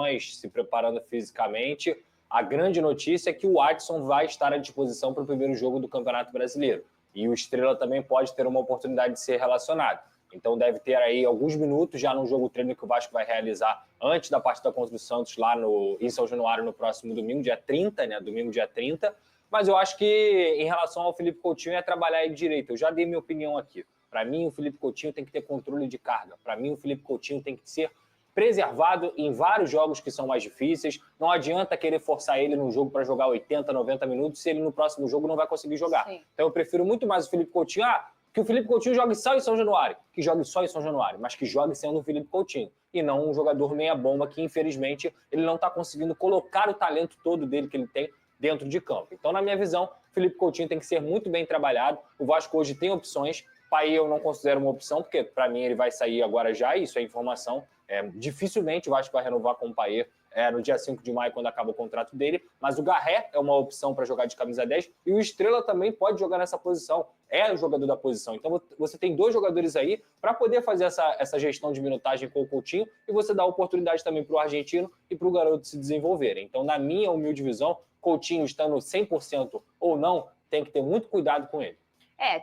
lesões, se preparando fisicamente. A grande notícia é que o Adson vai estar à disposição para o primeiro jogo do Campeonato Brasileiro. E o Estrela também pode ter uma oportunidade de ser relacionado. Então deve ter aí alguns minutos já no jogo treino que o Vasco vai realizar antes da partida contra o Santos lá em São Januário no próximo domingo, dia 30, né? Domingo, dia 30. Mas eu acho que em relação ao Felipe Coutinho é trabalhar ele direito. Eu já dei minha opinião aqui. Para mim, o Felipe Coutinho tem que ter controle de carga. Para mim, o Felipe Coutinho tem que ser preservado em vários jogos que são mais difíceis. Não adianta querer forçar ele num jogo para jogar 80, 90 minutos se ele no próximo jogo não vai conseguir jogar. Sim. Então eu prefiro muito mais o Felipe Coutinho. Que o Felipe Coutinho jogue só em São Januário. Que jogue só em São Januário, mas que jogue sendo o Felipe Coutinho. E não um jogador meia-bomba que, infelizmente, ele não está conseguindo colocar o talento todo dele que ele tem dentro de campo. Então, na minha visão, o Felipe Coutinho tem que ser muito bem trabalhado. O Vasco hoje tem opções. Paê eu não considero uma opção, porque para mim ele vai sair agora já, isso é informação. Dificilmente o Vasco vai renovar com o Paê no dia 5 de maio, quando acaba o contrato dele, mas o Garré é uma opção para jogar de camisa 10 e o Estrela também pode jogar nessa posição, é o jogador da posição. Então você tem dois jogadores aí para poder fazer essa gestão de minutagem com o Coutinho e você dá oportunidade também para o argentino e para o garoto se desenvolverem. Então, na minha humilde visão, Coutinho estando 100% ou não, tem que ter muito cuidado com ele.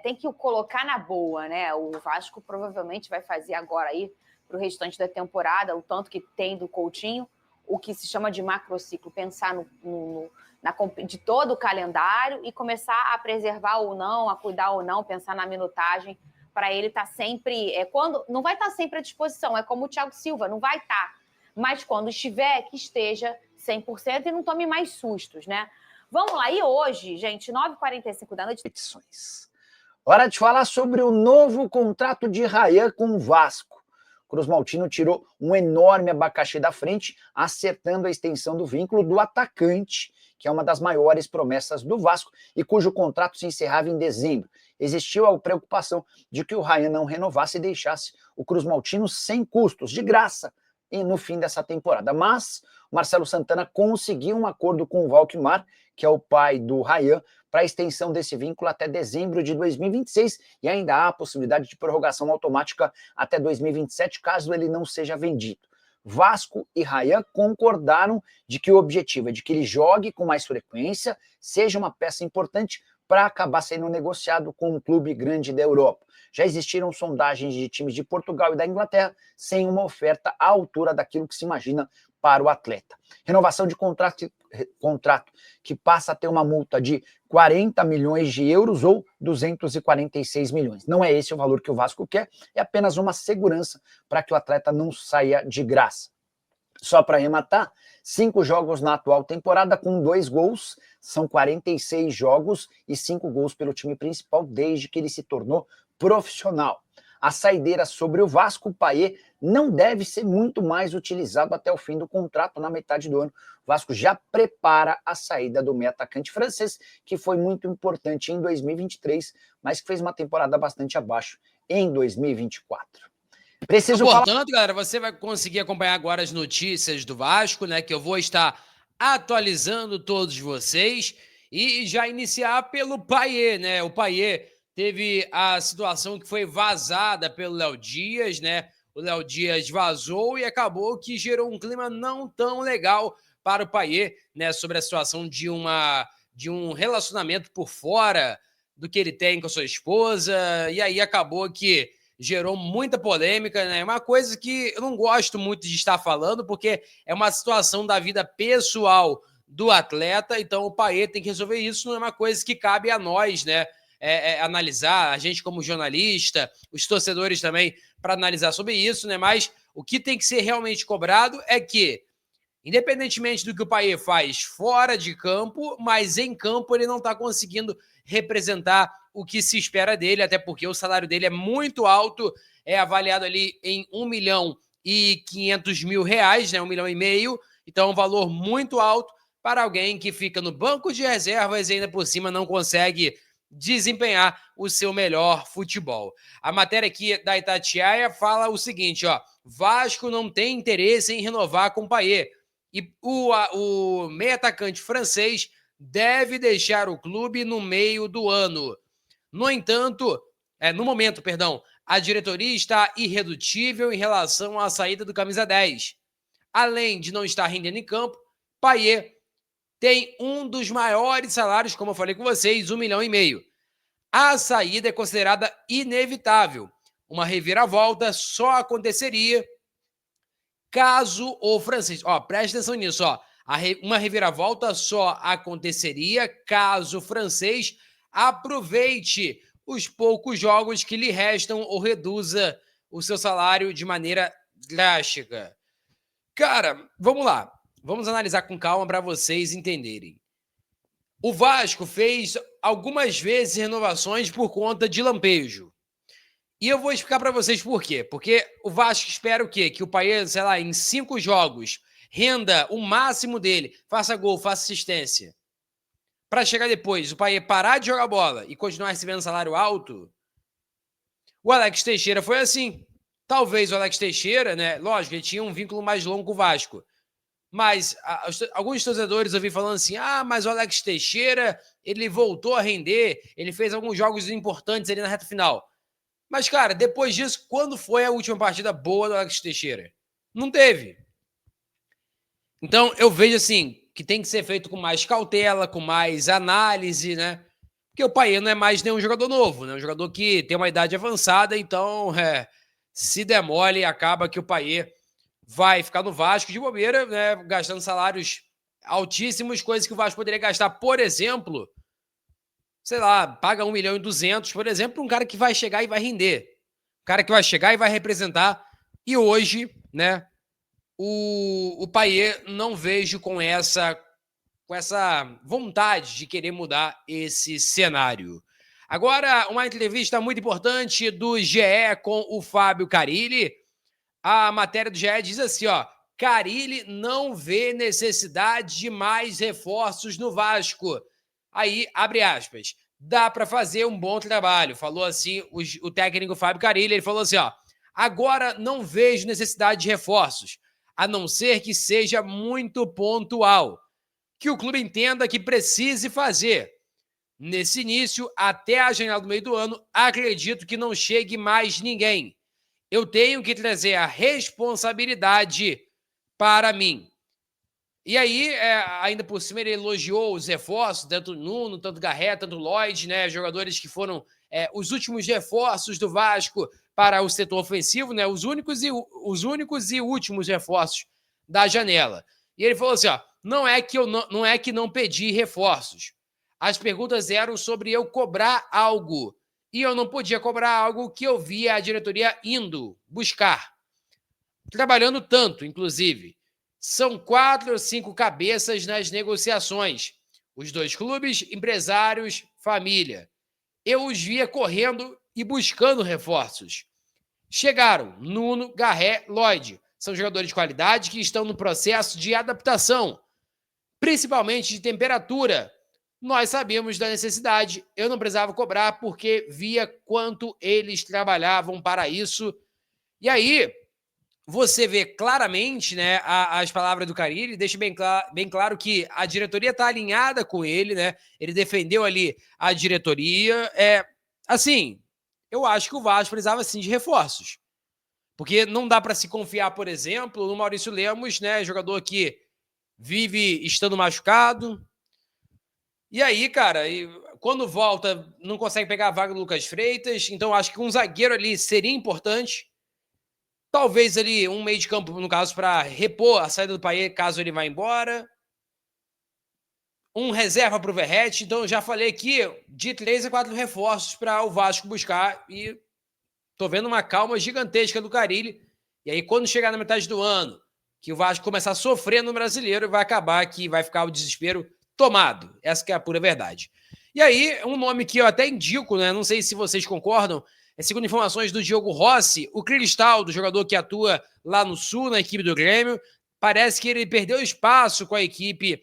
Tem que colocar na boa, né? O Vasco provavelmente vai fazer agora aí para o restante da temporada, o tanto que tem do Coutinho, o que se chama de macrociclo, pensar de todo o calendário e começar a preservar ou não, a cuidar ou não, pensar na minutagem, para ele estar sempre... quando não vai estar sempre à disposição, é como o Thiago Silva, não vai estar. Mas quando estiver, que esteja 100% e não tome mais sustos, né? Vamos lá, e hoje, gente, 9h45 da noite... Hora de falar sobre o novo contrato de Rayan com o Vasco. Cruz Maltino tirou um enorme abacaxi da frente, acertando a extensão do vínculo do atacante, que é uma das maiores promessas do Vasco e cujo contrato se encerrava em dezembro. Existiu a preocupação de que o Rayan não renovasse e deixasse o Cruz Maltino sem custos, de graça, e no fim dessa temporada. Mas o Marcelo Santana conseguiu um acordo com o Valquimar, que é o pai do Rayan, para a extensão desse vínculo até dezembro de 2026 e ainda há a possibilidade de prorrogação automática até 2027, caso ele não seja vendido. Vasco e Rayan concordaram de que o objetivo é de que ele jogue com mais frequência, seja uma peça importante para acabar sendo negociado com um clube grande da Europa. Já existiram sondagens de times de Portugal e da Inglaterra sem uma oferta à altura daquilo que se imagina para o atleta. Renovação de contrato que passa a ter uma multa de 40 milhões de euros ou 246 milhões. Não é esse o valor que o Vasco quer, é apenas uma segurança para que o atleta não saia de graça. Só para arrematar, 5 jogos na atual temporada com 2 gols, são 46 jogos e 5 gols pelo time principal desde que ele se tornou profissional. A saideira sobre o Vasco, o Paê, não deve ser muito mais utilizado até o fim do contrato, na metade do ano. O Vasco já prepara a saída do meio atacante francês, que foi muito importante em 2023, mas que fez uma temporada bastante abaixo em 2024. Portanto, galera, você vai conseguir acompanhar agora as notícias do Vasco, né? Que eu vou estar atualizando todos vocês e já iniciar pelo Paê, né? O Paê teve a situação que foi vazada pelo Léo Dias, né? O Léo Dias vazou e acabou que gerou um clima não tão legal para o Paê, né? Sobre a situação de um relacionamento por fora do que ele tem com a sua esposa. E aí acabou que gerou muita polêmica, né? Uma coisa que eu não gosto muito de estar falando, porque é uma situação da vida pessoal do atleta, então o Paê tem que resolver isso, não é uma coisa que cabe a nós, né? Analisar, a gente como jornalista, os torcedores também, para analisar sobre isso, né? Mas o que tem que ser realmente cobrado é que, independentemente do que o Paê faz fora de campo, mas em campo ele não está conseguindo representar o que se espera dele, até porque o salário dele é muito alto, é avaliado ali em R$1.500.000, né? 1,5 milhão, então é um valor muito alto para alguém que fica no banco de reservas e ainda por cima não consegue desempenhar o seu melhor futebol. A matéria aqui da Itatiaia fala o seguinte, ó: Vasco não tem interesse em renovar com o Paê e o meio atacante francês deve deixar o clube no meio do ano. No momento, a diretoria está irredutível em relação à saída do camisa 10. além de não estar rendendo em campo, Payet tem um dos maiores salários, como eu falei com vocês, 1,5 milhão. A saída é considerada inevitável. Uma reviravolta só aconteceria caso o francês... preste atenção nisso, uma reviravolta só aconteceria caso o francês aproveite os poucos jogos que lhe restam ou reduza o seu salário de maneira drástica. Cara, vamos lá. Vamos analisar com calma para vocês entenderem. O Vasco fez algumas vezes renovações por conta de lampejo. E eu vou explicar para vocês por quê. Porque o Vasco espera o quê? Que o Payet, sei lá, em 5 jogos, renda o máximo dele, faça gol, faça assistência. Para chegar depois, o Payet parar de jogar bola e continuar recebendo salário alto. O Alex Teixeira foi assim. Talvez o Alex Teixeira, né? Lógico, ele tinha um vínculo mais longo com o Vasco. Mas alguns torcedores eu vi falando assim, mas o Alex Teixeira, ele voltou a render, ele fez alguns jogos importantes ali na reta final. Mas, cara, depois disso, quando foi a última partida boa do Alex Teixeira? Não teve. Então, eu vejo assim, que tem que ser feito com mais cautela, com mais análise, né? Porque o Payet não é mais nenhum jogador novo, né? Um jogador que tem uma idade avançada, então, se der mole, acaba que o Payet vai ficar no Vasco de bobeira, né, gastando salários altíssimos, coisas que o Vasco poderia gastar, por exemplo, sei lá, paga 1,2 milhão, por exemplo, um cara que vai chegar e vai render. Um cara que vai chegar e vai representar. E hoje, né, o Payet não vejo com essa vontade de querer mudar esse cenário. Agora, uma entrevista muito importante do GE com o Fábio Carilli. A matéria do GE diz assim, Carilli não vê necessidade de mais reforços no Vasco. Aí, abre aspas, dá para fazer um bom trabalho. Falou assim o técnico Fábio Carilli, ele falou assim, agora não vejo necessidade de reforços, a não ser que seja muito pontual, que o clube entenda que precise fazer. Nesse início, até a janela do meio do ano, acredito que não chegue mais ninguém. Eu tenho que trazer a responsabilidade para mim. E aí, ainda por cima, ele elogiou os reforços, tanto Nuno, tanto Garré, tanto Lloyd, né? Jogadores que foram os últimos reforços do Vasco para o setor ofensivo, né? Os únicos e últimos reforços da janela. E ele falou assim, não é que não pedi reforços. As perguntas eram sobre eu cobrar algo. E eu não podia cobrar algo que eu via a diretoria indo buscar. Trabalhando tanto, inclusive. São 4 ou 5 cabeças nas negociações. Os 2 clubes, empresários, família. Eu os via correndo e buscando reforços. Chegaram Nuno, Garré, Lloyd. São jogadores de qualidade que estão no processo de adaptação, principalmente de temperatura. Nós sabíamos da necessidade, eu não precisava cobrar porque via quanto eles trabalhavam para isso. E aí, você vê claramente, né, as palavras do Carilli, deixa bem claro que a diretoria está alinhada com ele, né? Ele defendeu ali a diretoria. Assim, eu acho que o Vasco precisava sim de reforços. Porque não dá para se confiar, por exemplo, no Maurício Lemos, né, jogador que vive estando machucado. E aí, cara, quando volta, não consegue pegar a vaga do Lucas Freitas. Então, acho que um zagueiro ali seria importante. Talvez ali um meio de campo, no caso, para repor a saída do Payet, caso ele vá embora. Um reserva para o Verratti. Então, eu já falei aqui de 3 a 4 reforços para o Vasco buscar. E tô vendo uma calma gigantesca do Carilli. E aí, quando chegar na metade do ano, que o Vasco começar a sofrer no Brasileiro, vai acabar que vai ficar o desespero tomado. Essa que é a pura verdade. E aí, um nome que eu até indico, né? Não sei se vocês concordam, segundo informações do Diogo Rossi, o Cristaldo, jogador que atua lá no Sul, na equipe do Grêmio, parece que ele perdeu espaço com a equipe,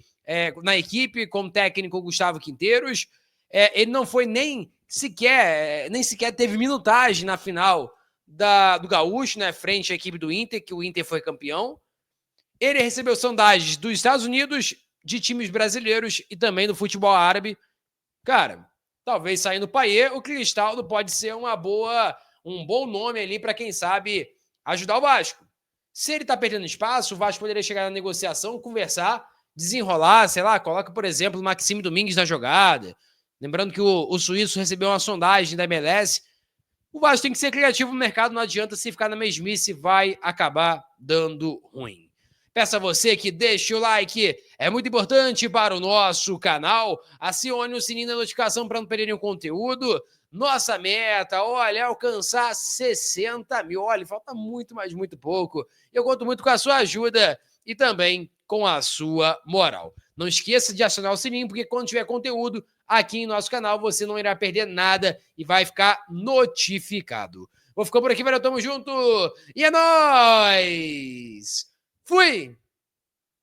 na equipe, com o técnico Gustavo Quinteiros. Ele não foi nem sequer teve minutagem na final do Gaúcho, né? Frente à equipe do Inter, que o Inter foi campeão. Ele recebeu sondagens dos Estados Unidos, de times brasileiros e também do futebol árabe. Cara, talvez saindo o Payet, o Cristaldo pode ser um bom nome ali para quem sabe ajudar o Vasco. Se ele tá perdendo espaço, o Vasco poderia chegar na negociação, conversar, desenrolar, sei lá, coloca, por exemplo, o Maxime Domingues na jogada. Lembrando que o suíço recebeu uma sondagem da MLS. O Vasco tem que ser criativo no mercado, não adianta se ficar na mesmice, vai acabar dando ruim. Peço a você que deixe o like, é muito importante para o nosso canal. Acione o sininho da notificação para não perderem o conteúdo. Nossa meta, olha, é alcançar 60 mil. Olha, falta muito, mas muito pouco. Eu conto muito com a sua ajuda e também com a sua moral. Não esqueça de acionar o sininho, porque quando tiver conteúdo aqui em nosso canal, você não irá perder nada e vai ficar notificado. Vou ficando por aqui, valeu, tamo junto e é nóis! Fui!